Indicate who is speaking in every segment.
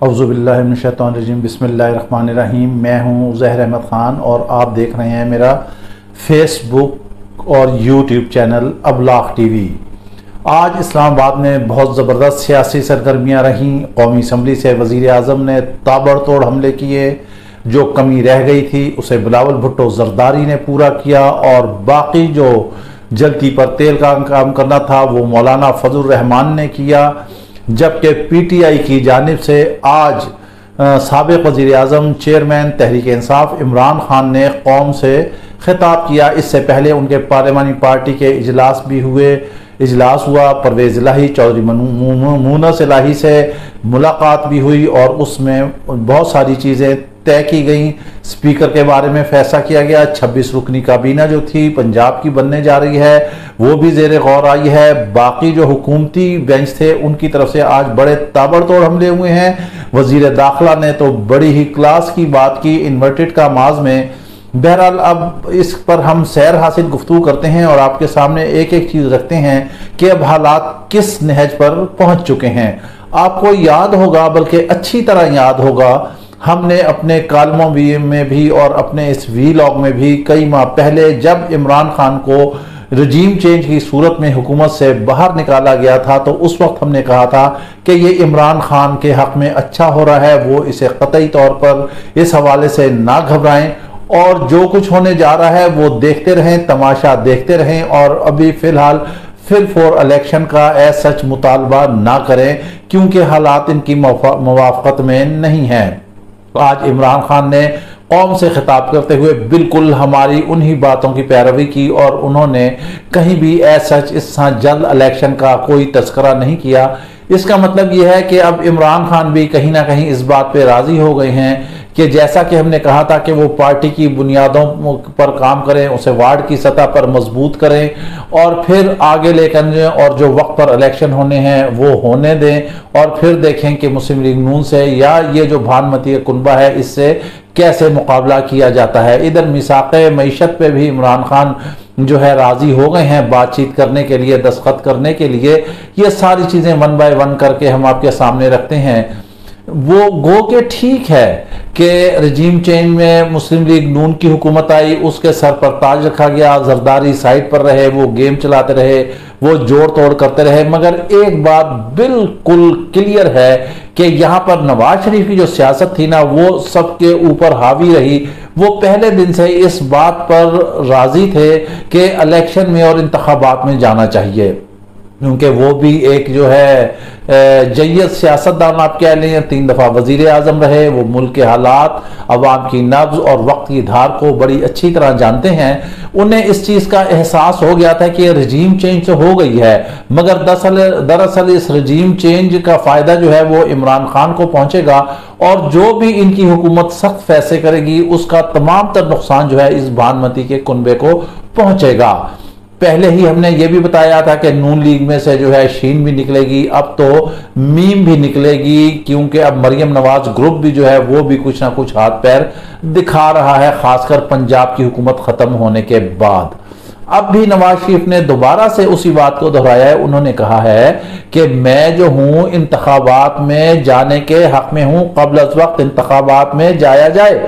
Speaker 1: औज़ुबिल्लाहि मिनश्शैतानिर्रजीम बिस्मिल्लाहिर्रहमानिर्रहीम। मैं हूं ज़हर अहमद ख़ान और आप देख रहे हैं मेरा फेसबुक और यूट्यूब चैनल अबलाग टीवी। आज इस्लामाबाद में बहुत ज़बरदस्त सियासी सरगर्मियाँ रहीं। कौमी असम्बली से वज़ीर आज़म ने ताबड़तोड़ हमले किए। जो कमी रह गई थी उसे बिलावल भुट्टो ज़रदारी ने पूरा किया और बाकी जो जल्दी पर तेल का काम करना था वो मौलाना फजलुर रहमान ने किया। जबकि पीटीआई की जानिब से आज साबिक़ वज़ीर आज़म चेयरमैन तहरीक इंसाफ इमरान खान ने कौम से खिताब किया। इससे पहले उनके पार्लिमानी पार्टी के इजलास हुआ। परवेज़ इलाही, चौधरी मुनस इलाही से मुलाकात भी हुई और उसमें बहुत सारी चीज़ें तय की गई। स्पीकर के बारे में फैसला किया गया। 26 रुकनी काबीना जो थी पंजाब की बनने जा रही है वो भी ज़ेरे गौर आई है। बाकी जो हुकूमती बेंच थे उनकी तरफ से आज बड़े ताबड़तोड़ हमले हुए हैं। वज़ीर दाखिला ने तो बड़ी ही क्लास की बात की इन्वर्टेड कामाज में। बहरहाल अब इस पर हम सैर हासिल गुफ्तगू करते हैं और आपके सामने एक एक चीज़ रखते हैं कि अब हालात किस नहज पर पहुंच चुके हैं। आपको याद होगा, बल्कि अच्छी तरह याद होगा, हमने अपने कालमों में भी और अपने इस वीलॉग में भी कई माह पहले जब इमरान खान को रजीम चेंज की सूरत में हुकूमत से बाहर निकाला गया था तो उस वक्त हमने कहा था कि ये इमरान खान के हक़ में अच्छा हो रहा है, वो इसे क़तई तौर पर इस हवाले से ना घबराएं और जो कुछ होने जा रहा है वो देखते रहें, तमाशा देखते रहें और अभी फ़िलहाल फिर फॉर इलेक्शन का सच मुतालबा ना करें क्योंकि हालात इनकी मुवाफ़क़त में नहीं हैं। आज इमरान खान ने कौम से खिताब करते हुए बिल्कुल हमारी उन्हीं बातों की पैरवी की और उन्होंने कहीं भी सच इस जल्द इलेक्शन का कोई तस्करा नहीं किया। इसका मतलब यह है कि अब इमरान खान भी कहीं ना कहीं इस बात पे राज़ी हो गए हैं कि जैसा कि हमने कहा था कि वो पार्टी की बुनियादों पर काम करें, उसे वार्ड की सतह पर मजबूत करें और फिर आगे लेकर और जो वक्त पर इलेक्शन होने हैं वो होने दें और फिर देखें कि मुस्लिम लीग नून से या ये जो भानमती कुनबा है इससे कैसे मुकाबला किया जाता है। इधर मिसाक़े मईशत पे भी इमरान खान जो है राज़ी हो गए हैं बातचीत करने के लिए, दस्तखत करने के लिए। ये सारी चीज़ें वन बाय वन करके हम आपके सामने रखते हैं। वो गो के ठीक है कि रजीम चेंज में मुस्लिम लीग नून की हुकूमत आई, उसके सर पर ताज रखा गया, जरदारी साइड पर रहे, वो गेम चलाते रहे, वो जोड़ तोड़ करते रहे। मगर एक बात बिल्कुल क्लियर है कि यहाँ पर नवाज शरीफ की जो सियासत थी ना वो सबके ऊपर हावी रही। वो पहले दिन से इस बात पर राजी थे कि इलेक्शन में और इंतखाबात में जाना चाहिए क्योंकि वो भी एक जो है जय्यद सियासतदान आप कह लें, 3 दफ़ा वज़ीर आज़म रहे। वो मुल्क के हालात, अवाम की नब्ज़ और वक्त की धार को बड़ी अच्छी तरह जानते हैं। उन्हें इस चीज़ का एहसास हो गया था कि रजीम चेंज तो हो गई है मगर दरअसल इस रजीम चेंज का फ़ायदा जो है वो इमरान खान को पहुँचेगा और जो भी इनकी हुकूमत सख्त फैसले करेगी उसका तमाम तर नुकसान जो है इस भानमती के कुनबे को पहुँचेगा। पहले ही हमने ये भी बताया था कि नून लीग में से जो है शीन भी निकलेगी, अब तो मीम भी निकलेगी क्योंकि अब मरियम नवाज ग्रुप भी जो है वो भी कुछ ना कुछ हाथ पैर दिखा रहा है, खासकर पंजाब की हुकूमत खत्म होने के बाद। अब भी नवाज शरीफ ने दोबारा से उसी बात को दोहराया है। उन्होंने कहा है कि मैं जो हूं इंतखाबात में जाने के हक में हूं, क़ब्ल अज़ वक्त इंतखाबात में जाया जाए।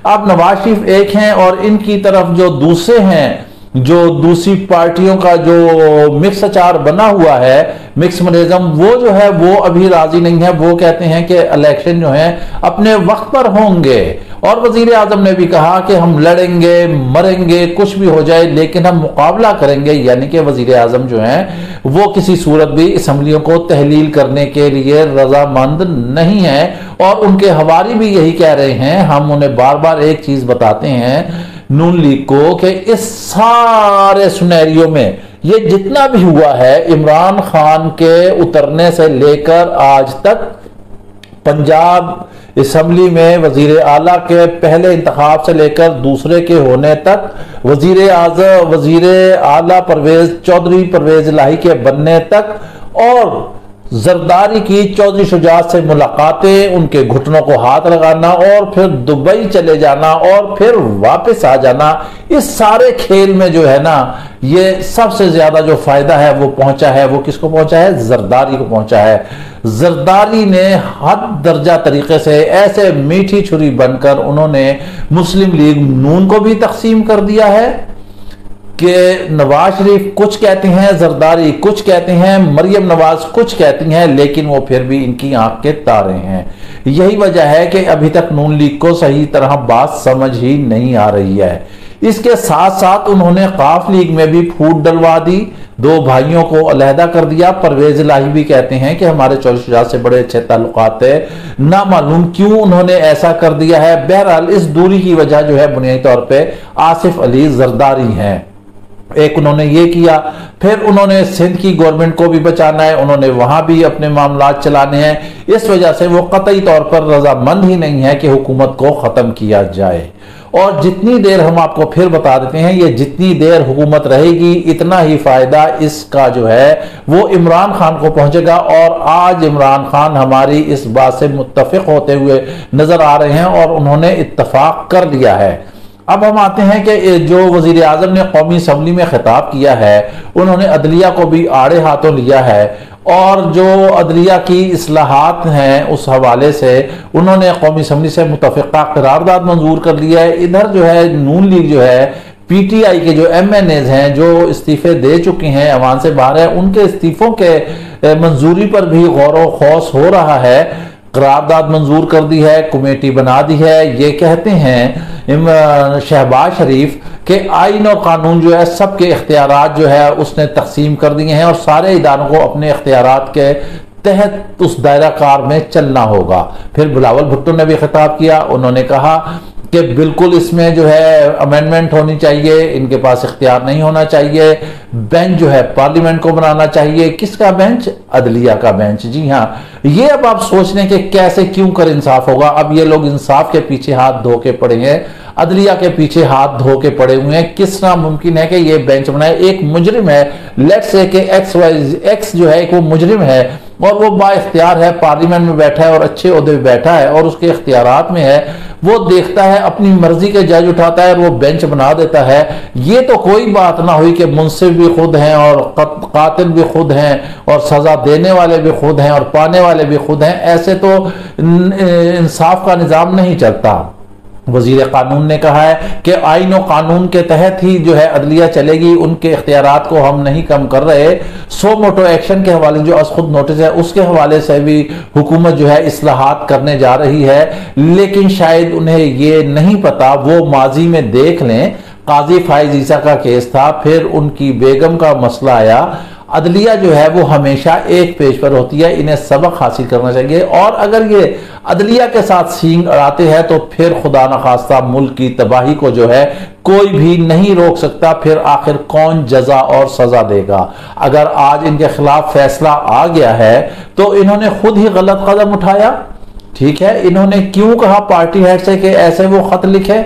Speaker 1: अब नवाज शरीफ एक हैं और इनकी तरफ जो दूसरे हैं, जो दूसरी पार्टियों का जो मिक्स अचार बना हुआ है, मिक्स मनेज़म, वो जो है वो अभी राजी नहीं है। वो कहते हैं कि इलेक्शन जो है अपने वक्त पर होंगे और वज़ीर आज़म ने भी कहा कि हम लड़ेंगे, मरेंगे, कुछ भी हो जाए लेकिन हम मुकाबला करेंगे। यानी कि वज़ीर आज़म जो हैं वो किसी सूरत भी असम्बलियों को तहलील करने के लिए रजामंद नहीं है और उनके हवारी भी यही कह रहे हैं। हम उन्हें बार बार एक चीज़ बताते हैं नून लीग को कि इस सारे सुनैरियो में ये जितना भी हुआ है इमरान खान के उतरने से लेकर आज तक पंजाब असम्बली में वजीर आला के पहले इंतखाब से लेकर दूसरे के होने तक, वजीर आला चौधरी परवेज इलाही के बनने तक और जरदारी की चौधरी शुजात से मुलाकातें, उनके घुटनों को हाथ लगाना और फिर दुबई चले जाना और फिर वापस आ जाना, इस सारे खेल में जो है ना, ये सबसे ज्यादा जो फायदा है वो पहुंचा है, वो किसको पहुंचा है? जरदारी को पहुंचा है। जरदारी ने हद दर्जा तरीके से ऐसे मीठी छुरी बनकर उन्होंने मुस्लिम लीग नून को भी तकसीम कर दिया है कि नवाज शरीफ कुछ कहते हैं, जरदारी कुछ कहते हैं, मरियम नवाज कुछ कहती हैं, लेकिन वो फिर भी इनकी आंख के तारे हैं। यही वजह है कि अभी तक नून लीग को सही तरह बात समझ ही नहीं आ रही है। इसके साथ साथ उन्होंने काफ लीग में भी फूट डलवा दी, दो भाइयों को अलहदा कर दिया। परवेज इलाही भी कहते हैं कि हमारे चौधरी शुजात से बड़े अच्छे ताल्लुकात है, ना मालूम क्यों उन्होंने ऐसा कर दिया है। बहरहाल इस दूरी की वजह जो है बुनियादी तौर पे आसिफ अली जरदारी हैं। एक उन्होंने ये किया, फिर उन्होंने सिंध की गवर्नमेंट को भी बचाना है, उन्होंने वहां भी अपने मामलात चलाने हैं। इस वजह से वो कतई तौर पर रजामंद ही नहीं है कि हुकूमत को खत्म किया जाए। और जितनी देर, हम आपको फिर बता देते हैं, ये जितनी देर हुकूमत रहेगी इतना ही फायदा इसका जो है वो इमरान खान को पहुंचेगा। और आज इमरान खान हमारी इस बात से मुत्तफिक होते हुए नजर आ रहे हैं और उन्होंने इत्तफाक कर लिया है। अब हम आते हैं कि जो वजीर आजम ने कौमी असम्बली में खिताब किया है, उन्होंने अदलिया को भी आड़े हाथों लिया है और जो अदलिया की इस्लाहात हैं उस हवाले से उन्होंने कौमी असम्बली से मुतफ़िक़ा करारदाद मंजूर कर लिया है। इधर जो है नून लीग जो है, पीटीआई के जो एमएनएज हैं जो इस्तीफे दे चुके हैं, ऐवान से बाहर है, उनके इस्तीफों के मंजूरी पर भी गौर व खौस हो रहा है। करारदाद मंजूर कर दी है, कमेटी बना दी है। ये कहते हैं शहबाज शरीफ के आइन और कानून जो है सबके इख्तियारात जो है उसने तकसीम कर दिए हैं और सारे इदारों को अपने इख्तियारात के तहत उस दायरा कार में चलना होगा। फिर बिलावल भुट्टो ने भी खिताब किया, उन्होंने कहा कि बिल्कुल इसमें जो है अमेंडमेंट होनी चाहिए, इनके पास इख्तियार नहीं होना चाहिए, बेंच जो है पार्लियामेंट को बनाना चाहिए। किसका बेंच? अदलिया का बेंच। जी हाँ, ये अब आप सोच लें कि कैसे क्यों कर इंसाफ होगा। अब ये लोग इंसाफ के पीछे हाथ धो के पड़े हैं, अदलिया के पीछे हाथ धो के पड़े हुए हैं। किस तरह मुमकिन है कि ये बेंच बनाए? एक मुजरिम है, लेट्स से कि एक्स जो है वो मुजरिम है और वो बाइख्तियार है, पार्लियामेंट में बैठा है और अच्छे ओहदे पे बैठा है और उसके इख्तियारात में है, वो देखता है, अपनी मर्जी के जज उठाता है और वो बेंच बना देता है। ये तो कोई बात ना हुई कि मुंसिफ भी खुद हैं और कातिल भी खुद हैं और सजा देने वाले भी खुद हैं और पाने वाले भी खुद हैं। ऐसे तो इंसाफ का निज़ाम नहीं चलता। वजीर कानून ने कहा है कि आइन और कानून के तहत ही जो है अदलिया चलेगी, उनके इख्तियारात को हम नहीं कम कर रहे। सो मोटो एक्शन के हवाले जो अज खुद नोटिस है उसके हवाले से भी हुकूमत जो है इस्लाहात करने जा रही है, लेकिन शायद उन्हें ये नहीं पता। वो माजी में देख लें, काजी फाइज ईसा का केस था, फिर उनकी बेगम का मसला आया। अदलिया जो है वो हमेशा एक पेज पर होती है, इन्हें सबक हासिल करना चाहिए। और अगर ये अदलिया के साथ सींग अड़ाते हैं तो फिर खुदा न खास्ता मुल्क की तबाही को जो है कोई भी नहीं रोक सकता। फिर आखिर कौन जजा और सजा देगा? अगर आज इनके खिलाफ फैसला आ गया है तो इन्होंने खुद ही गलत कदम उठाया। ठीक है, इन्होंने क्यों कहा पार्टी हेड से कि ऐसे वो खत लिखे?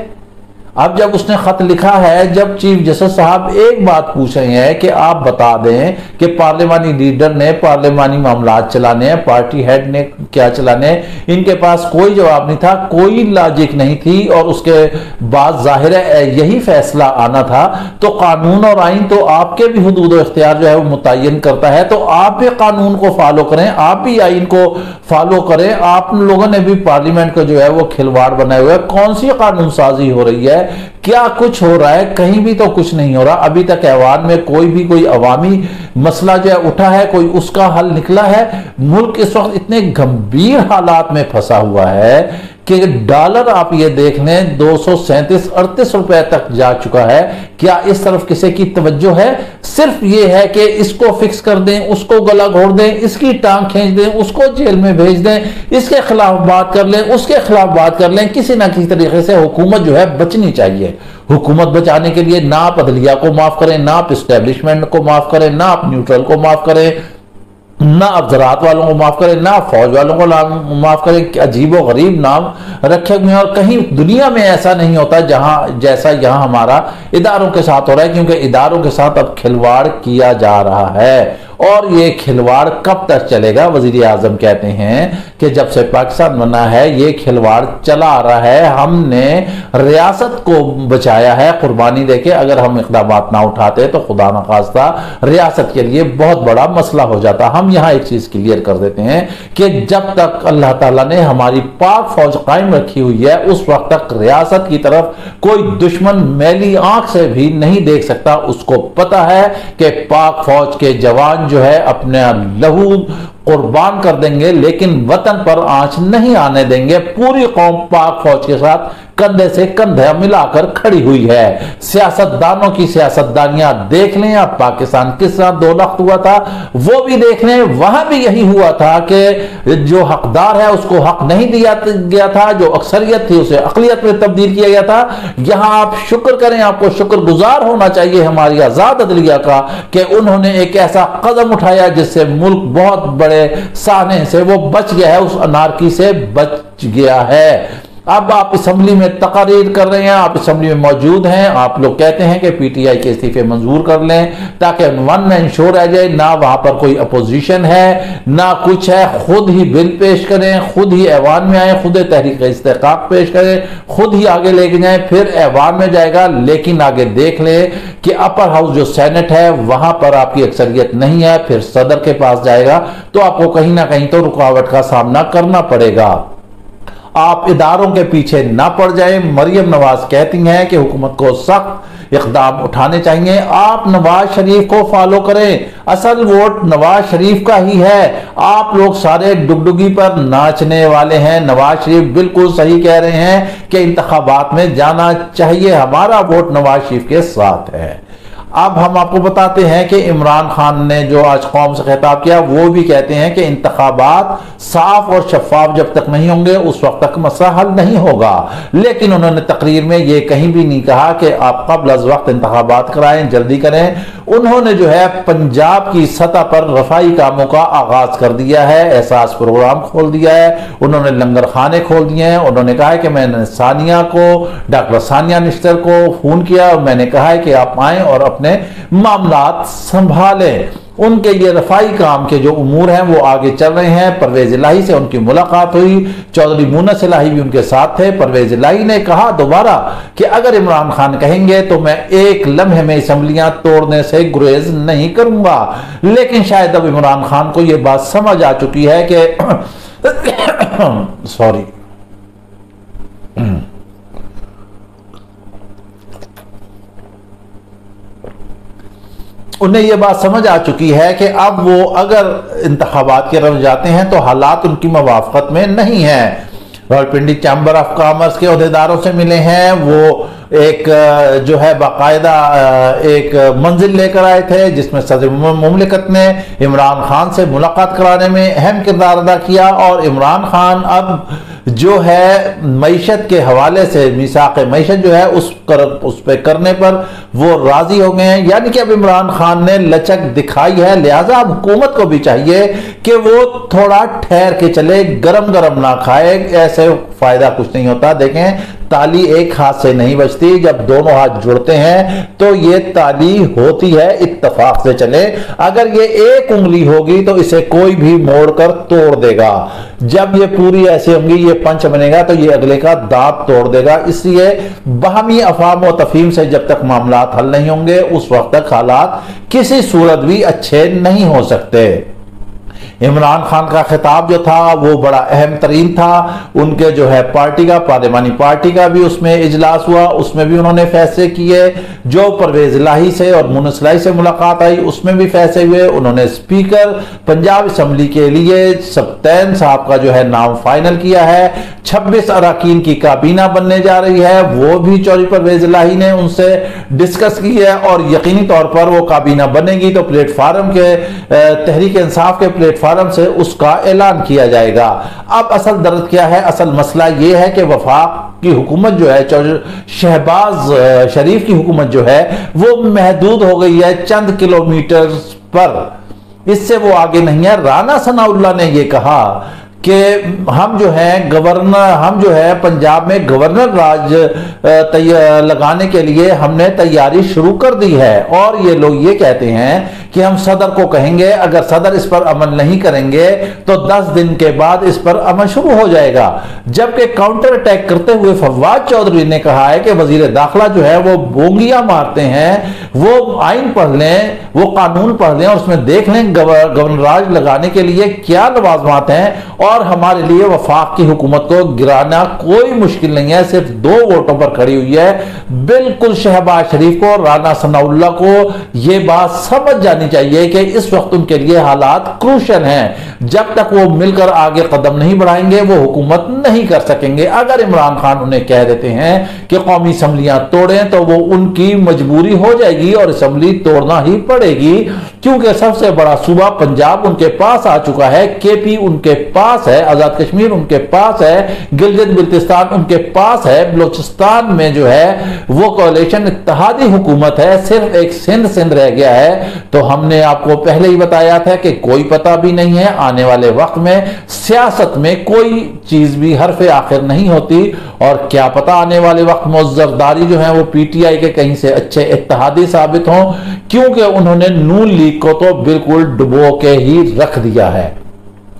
Speaker 1: अब जब उसने खत लिखा है, जब चीफ जस्टिस साहब एक बात पूछ रहे हैं कि आप बता दें कि पार्लियामानी लीडर ने पार्लियामानी मामलात चलाने हैं, पार्टी हेड ने क्या चलाने, इनके पास कोई जवाब नहीं था, कोई लॉजिक नहीं थी और उसके बाद जाहिर है यही फैसला आना था। तो कानून और आइन तो आपके भी हुदूद और इख्तियार जो है वो मुतय्यन करता है, तो आप भी कानून को फॉलो करें, आप भी आइन को फॉलो करें। आप लोगों ने भी पार्लियामेंट को जो है वो खिलवाड़ बनाए हुए। कौन सी कानून साजी हो रही है? क्या कुछ हो रहा है? कहीं भी तो कुछ नहीं हो रहा। अभी तक ऐवान में कोई अवामी मसला जो है उठा है, कोई उसका हल निकला है? मुल्क इस वक्त इतने गंभीर हालात में फंसा हुआ है कि डॉलर आप ये देख लें 237-38 रुपए तक जा चुका है। क्या इस तरफ किसी की तवज्जो है? सिर्फ ये है कि इसको फिक्स कर दें, उसको गला घोड़ दें, इसकी टांग खींच दें, उसको जेल में भेज दें, इसके खिलाफ बात कर लें, उसके खिलाफ बात कर लें। किसी ना किसी तरीके से हुकूमत जो है बचनी चाहिए। हुकूमत बचाने के लिए ना आप अदलिया को माफ करें, ना आप इस्टेब्लिशमेंट को माफ करें, ना आप न्यूट्रल को माफ करें, ना आप ज़राअत वालों को माफ करें, ना आप फौज वालों को माफ करें। अजीबो गरीब नाम रखे हुए हैं और कहीं दुनिया में ऐसा नहीं होता जहां जैसा यहां हमारा इदारों के साथ हो रहा है, क्योंकि इदारों के साथ अब खिलवाड़ किया जा रहा है। और ये खिलवाड़ कब तक चलेगा? वजीर आजम कहते हैं कि जब से पाकिस्तान बना है ये खिलवाड़ चला आ रहा है, हमने रियासत को बचाया है कुर्बानी देके। अगर हम इकदाम ना उठाते तो खुदा न खास्ता रियासत के लिए बहुत बड़ा मसला हो जाता। हम यहां एक चीज क्लियर कर देते हैं कि जब तक अल्लाह ताला ने हमारी पाक फौज कायम रखी हुई है उस वक्त तक रियासत की तरफ कोई दुश्मन मैली आंख से भी नहीं देख सकता। उसको पता है कि पाक फौज के जवान जो है अपने लहू कुर्बान कर देंगे लेकिन वतन पर आंच नहीं आने देंगे। पूरी कौम पाक फौज के साथ कंधे से कंधा मिलाकर खड़ी हुई है। सियासतदानों की सियासतदानियां देख लें, अब पाकिस्तान किस तरह 2 लाख हुआ था वो भी देख लें। वहां भी यही हुआ था कि जो हकदार है उसको हक नहीं दिया गया था, जो अक्सरियत थी उसे अकलियत में तब्दील किया गया था। यहां आप शुक्र करें, आपको शुक्रगुजार होना चाहिए हमारी आजाद अदलिया का कि उन्होंने एक ऐसा कदम उठाया जिससे मुल्क बहुत बड़े साने से वो बच गया है, उस अनारकी से बच गया है। अब आप असेंबली में तकारीर कर रहे हैं, आप असेंबली में मौजूद हैं, आप लोग कहते हैं कि पीटीआई के इस्तीफे मंजूर कर लें ताकि वन मैन शो रह जाए। ना वहां पर कोई अपोजिशन है ना कुछ है, खुद ही बिल पेश करें, खुद ही ऐवान में आए, खुद तहरीक इस्तेकाक पेश करें, खुद ही आगे लेके जाएं, फिर ऐवान में जाएगा। लेकिन आगे देख ले कि अपर हाउस जो सेनेट है वहां पर आपकी अक्सरियत नहीं है, फिर सदर के पास जाएगा तो आपको कहीं ना कहीं तो रुकावट का सामना करना पड़ेगा। आप इदारों के पीछे ना पड़ जाएं। मरियम नवाज कहती हैं कि हुकूमत को सख्त इकदाम उठाने चाहिए। आप नवाज शरीफ को फॉलो करें, असल वोट नवाज शरीफ का ही है। आप लोग सारे डुगडुगी पर नाचने वाले हैं। नवाज शरीफ बिल्कुल सही कह रहे हैं कि इंतखाबात में जाना चाहिए, हमारा वोट नवाज शरीफ के साथ है। अब हम आपको बताते हैं कि इमरान खान ने जो आज कौम से खिताब किया वो भी कहते हैं कि इंतखाबात साफ और शफाफ जब तक नहीं होंगे उस वक्त तक मसला हल नहीं होगा। लेकिन उन्होंने तकरीर में ये कहीं भी नहीं कहा कि आप कबल अज़ वक्त इंतखाबात कराएं, जल्दी करें। उन्होंने जो है पंजाब की सतह पर रफाई कामों का आगाज कर दिया है, एहसास प्रोग्राम खोल दिया है, उन्होंने लंगर खाने खोल दिए हैं। उन्होंने कहा है कि मैंने सानिया को, डॉक्टर सानिया निश्तर को फोन किया और मैंने कहा है कि आप आए और अपने मामलात संभालें। उनके ये रफाई काम के जो उमूर हैं वो आगे चल रहे हैं। परवेज इलाही से उनकी मुलाकात हुई, चौधरी मुनस इलाही भी उनके साथ थे। परवेज इलाही ने कहा दोबारा कि अगर इमरान खान कहेंगे तो मैं एक लम्हे में असेंबलियां तोड़ने से गुरेज नहीं करूंगा। लेकिन शायद अब इमरान खान को यह बात समझ आ चुकी है कि सॉरी उन्हें यह बात समझ आ चुकी है कि अब वो अगर इंतखाबात के तरफ जाते हैं तो हालात उनकी मुवाफकत में नहीं है। रावलपिंडी चैम्बर ऑफ कॉमर्स के अहदेदारों से मिले हैं, वो एक जो है बाकायदा एक मंजिल लेकर आए थे जिसमें सदर मुमलिकत ने इमरान खान से मुलाकात कराने में अहम किरदार अदा किया। और इमरान खान अब जो है मईशत के हवाले से मीसाक मईशत जो है उस पे करने पर वो राजी हो गए हैं। यानी कि अब इमरान खान ने लचक दिखाई है, लिहाजा अब हुकूमत को भी चाहिए कि वो थोड़ा ठहर के चले, गरम गरम ना खाए, ऐसे फायदा कुछ नहीं होता। देखें ताली एक हाथ से नहीं बजती, जब दोनों हाथ जुड़ते हैं तो ये ताली होती है। इत्तेफाक से चले, अगर ये एक उंगली होगी तो इसे कोई भी मोड़कर तोड़ देगा। जब ये पूरी ऐसे होंगी, ये पंच बनेगा तो ये अगले का दांत तोड़ देगा। इसलिए बाहमी अफाम व तफहीम से जब तक मामलात हल नहीं होंगे उस वक्त तक हालात किसी सूरत भी अच्छे नहीं हो सकते। इमरान खान का खिताब जो था वो बड़ा अहम तरीन था। उनके जो है पार्टी का, पार्लिमानी पार्टी का भी उसमें इजलास हुआ, उसमें भी उन्होंने फैसले किए। जो परवेज इलाही से और मुनस इलाही से मुलाकात आई उसमें भी फैसले हुए। उन्होंने स्पीकर पंजाब असम्बली के लिए सब्तैन साहब का जो है नाम फाइनल किया है। 26 अरकान की काबीना बनने जा रही है, वो भी चौधरी परवेज इलाही ने उनसे डिस्कस की है और यकीनी तौर पर वो काबीना बनेगी तो प्लेटफार्म के तहरीक इंसाफ के प्लेटफार्म से उसका ऐलान किया जाएगा। अब असल दर्द क्या है? असल मसला यह है कि वफाक की हुकूमत जो है, शहबाज शरीफ की हुकूमत जो है वो महदूद हो गई है चंद किलोमीटर पर, इससे वो आगे नहीं है। राना सनाउल्लाह ने यह कहा कि हम जो है गवर्नर, हम जो है पंजाब में गवर्नर राज लगाने के लिए हमने तैयारी शुरू कर दी है। और ये लोग ये कहते हैं कि हम सदर को कहेंगे, अगर सदर इस पर अमल नहीं करेंगे तो 10 दिन के बाद इस पर अमल शुरू हो जाएगा। जबकि काउंटर अटैक करते हुए फवाद चौधरी ने कहा है कि वजीर दाखिला जो है वो बोंगियां मारते हैं, वो आइन पढ़ लें, वो कानून पढ़ लें और उसमें देख लें गवर्नर राज लगाने के लिए क्या लवाजमात हैं और हमारे लिए वफाक की हुकूमत को गिराना कोई मुश्किल नहीं है, सिर्फ 2 वोटों पर खड़ी हुई है। बिल्कुल शहबाज शरीफ को, राना सनाउल्लाह को यह बात समझ जानी चाहिए कि इस वक्त उनके लिए हालात क्रूशल हैं। जब तक वो मिलकर आगे कदम नहीं बढ़ाएंगे वो हुकूमत नहीं कर सकेंगे। अगर इमरान खान उन्हें कह देते हैं कि कौमी असम्बलियां तोड़ें तो वो उनकी मजबूरी हो जाएगी और असम्बली तोड़ना ही पड़ेगी, क्योंकि सबसे बड़ा सूबा पंजाब उनके पास आ चुका है, केपी उनके पास है, आजाद कश्मीर उनके पास है, गिलगित बिल्तिस्तान उनके पास है, बलोचिस्तान में जो है वो कोalition इत्तेहादी हुकूमत है, सिर्फ एक सिंध रह गया है। तो हमने आपको पहले ही बताया था कि कोई पता भी नहीं है, आने वाले वक्त में सियासत में कोई चीज भी हरफ आखिर नहीं होती और क्या पता आने वाले वक्त में जरदारी जो है वो पीटीआई के कहीं से अच्छे इत्तेहादी साबित हों, क्योंकि उन्होंने नून लीग को तो बिल्कुल डुबो के ही रख दिया है।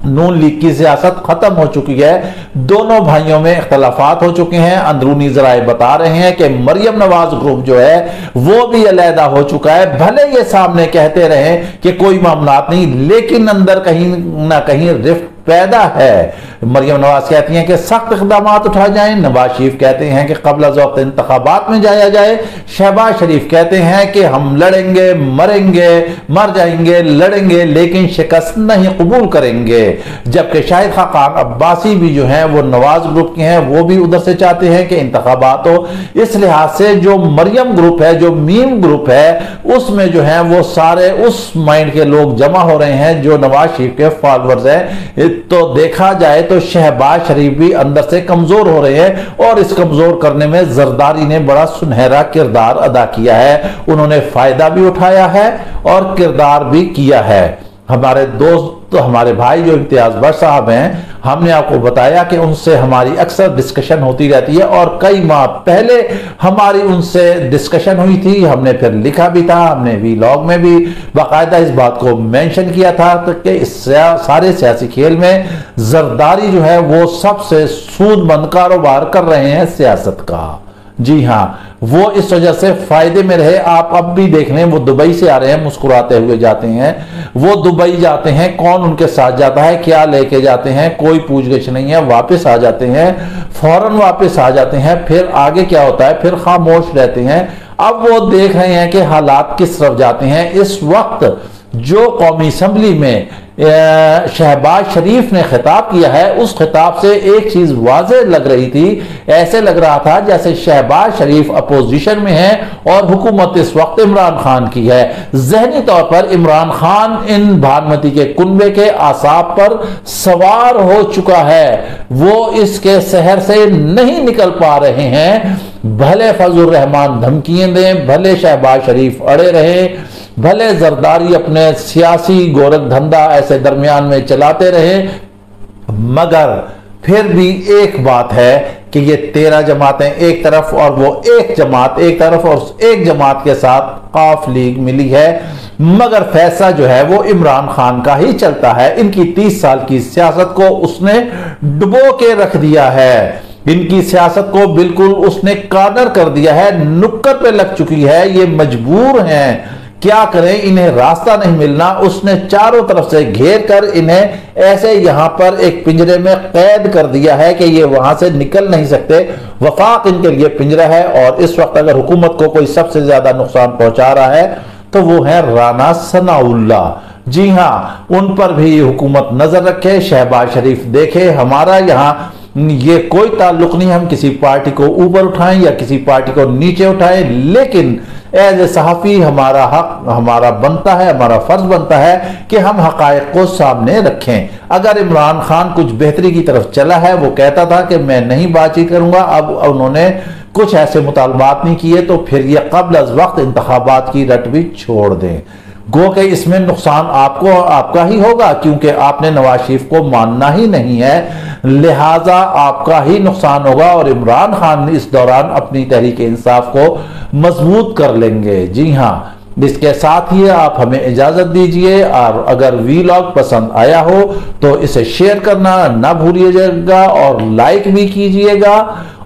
Speaker 1: नून लीग की सियासत खत्म हो चुकी है, दोनों भाइयों में इख्तलाफात हो चुके हैं। अंदरूनी जराए बता रहे हैं कि मरियम नवाज ग्रुप जो है वो भी अलहदा हो चुका है। भले ये सामने कहते रहे कि कोई मामलात नहीं, लेकिन अंदर कहीं ना कहीं रिफ्ट पैदा है। मरियम नवाज कहती हैं कि सख्त इक़दाम उठाए जाएं, नवाज शरीफ कहते हैं कि क़ब्ल अज़ वक़्त इंतखाबात में जाया जाए, शहबाज शरीफ कहते हैं कि हम लड़ेंगे, मरेंगे, मर जाएंगे, लड़ेंगे लेकिन शिकस्त नहीं कबूल करेंगे। जबकि शाहिद खान अब्बासी भी जो हैं वो नवाज ग्रुप के हैं, वो भी उधर से चाहते हैं कि इंतखाबात हो। इस लिहाज से जो मरियम ग्रुप है, जो मीम ग्रुप है, उसमें जो है वो सारे उस माइंड के लोग जमा हो रहे हैं जो नवाज शरीफ के फॉलोअर्स हैं। तो देखा जाए तो शहबाज शरीफ भी अंदर से कमजोर हो रहे हैं और इस कमजोर करने में जरदारी ने बड़ा सुनहरा किरदार अदा किया है। उन्होंने फायदा भी उठाया है और किरदार भी किया है। हमारे दोस्त, तो हमारे भाई जो इम्तियाज बट साहब हैं, हमने आपको बताया कि उनसे हमारी अक्सर डिस्कशन होती रहती है और कई माह पहले हमारी उनसे डिस्कशन हुई थी। हमने फिर लिखा भी था, हमने वीलॉग में भी बाकायदा इस बात को मेंशन किया था कि इस सारे सियासी खेल में जरदारी जो है वो सबसे सूदमंद कारोबार कर रहे हैं सियासत का। जी हाँ, वो इस वजह से फायदे में रहे। आप अब भी देख लें, वो दुबई से आ रहे हैं, मुस्कुराते हुए जाते हैं। वो दुबई जाते हैं, कौन उनके साथ जाता है, क्या लेके जाते हैं, कोई पूछगिछ नहीं है, वापस आ जाते हैं, फौरन वापस आ जाते हैं। फिर आगे क्या होता है, फिर खामोश रहते हैं। अब वो देख रहे हैं कि हालात किस तरफ जाते हैं। इस वक्त जो कौमी असम्बली में शहबाज शरीफ ने खिताब किया है, उस खिताब से एक चीज वाज़ेह लग रही थी। ऐसे लग रहा था जैसे शहबाज शरीफ अपोजिशन में है और हुकूमत इस वक्त इमरान खान की है। जहनी तौर पर इमरान खान इन भानुमती के कुनबे के आसाब पर सवार हो चुका है, वो इसके शहर से नहीं निकल पा रहे हैं। भले फजलुर रहमान धमकियां दें, भले शहबाज शरीफ अड़े रहे, भले जरदारी अपने सियासी गोरख धंधा ऐसे दरमियान में चलाते रहे, मगर फिर भी एक बात है कि ये 13 जमातें एक तरफ और वो एक जमात एक तरफ और एक जमात के साथ काफ लीग मिली है, मगर फैसला जो है वो इमरान खान का ही चलता है। इनकी 30 साल की सियासत को उसने डुबो के रख दिया है, इनकी सियासत को बिल्कुल उसने कार्नर कर दिया है, नुक्कड़ पे लग चुकी है। ये मजबूर हैं, क्या करें, इन्हें रास्ता नहीं मिलना। उसने चारों तरफ से घेर कर इन्हें ऐसे यहां पर एक पिंजरे में कैद कर दिया है कि ये वहां से निकल नहीं सकते। वफाक इनके लिए पिंजरा है और इस वक्त अगर हुकूमत को कोई सबसे ज्यादा नुकसान पहुंचा रहा है तो वो है राना सनाउल्लाह। जी हाँ, उन पर भी हुकूमत नजर रखे, शहबाज शरीफ देखे। हमारा यहाँ ये कोई ताल्लुक नहीं हम किसी पार्टी को ऊपर उठाएं या किसी पार्टी को नीचे उठाएं, लेकिन एज ए सहाफ़ी हमारा हक, हमारा बनता है, हमारा फर्ज बनता है कि हम हकायक को सामने रखें। अगर इमरान खान कुछ बेहतरी की तरफ चला है, वो कहता था कि मैं नहीं बातचीत करूंगा, अब उन्होंने कुछ ऐसे मुतालबात नहीं किए, तो फिर ये क़ब्ल अज़ वक्त इंतखाबात की रट भी छोड़ दें। गो के इसमें नुकसान आपको आपका ही होगा, क्योंकि आपने नवाज शरीफ को मानना ही नहीं है, लिहाजा आपका ही नुकसान होगा और इमरान खान इस दौरान अपनी तहरीक इंसाफ को मजबूत कर लेंगे। जी हाँ, इसके साथ ही आप हमें इजाजत दीजिए, और अगर वीलॉग पसंद आया हो तो इसे शेयर करना ना भूलिएगा और लाइक भी कीजिएगा,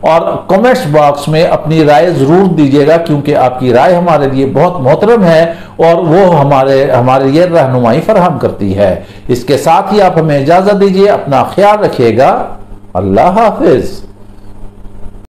Speaker 1: और कमेंट्स बॉक्स में अपनी राय जरूर दीजिएगा, क्योंकि आपकी राय हमारे लिए बहुत मोहतरम है और वो हमारे लिए रहनुमाई फराहम करती है। इसके साथ ही आप हमें इजाजत दीजिए, अपना ख्याल रखिएगा। अल्लाह हाफिज।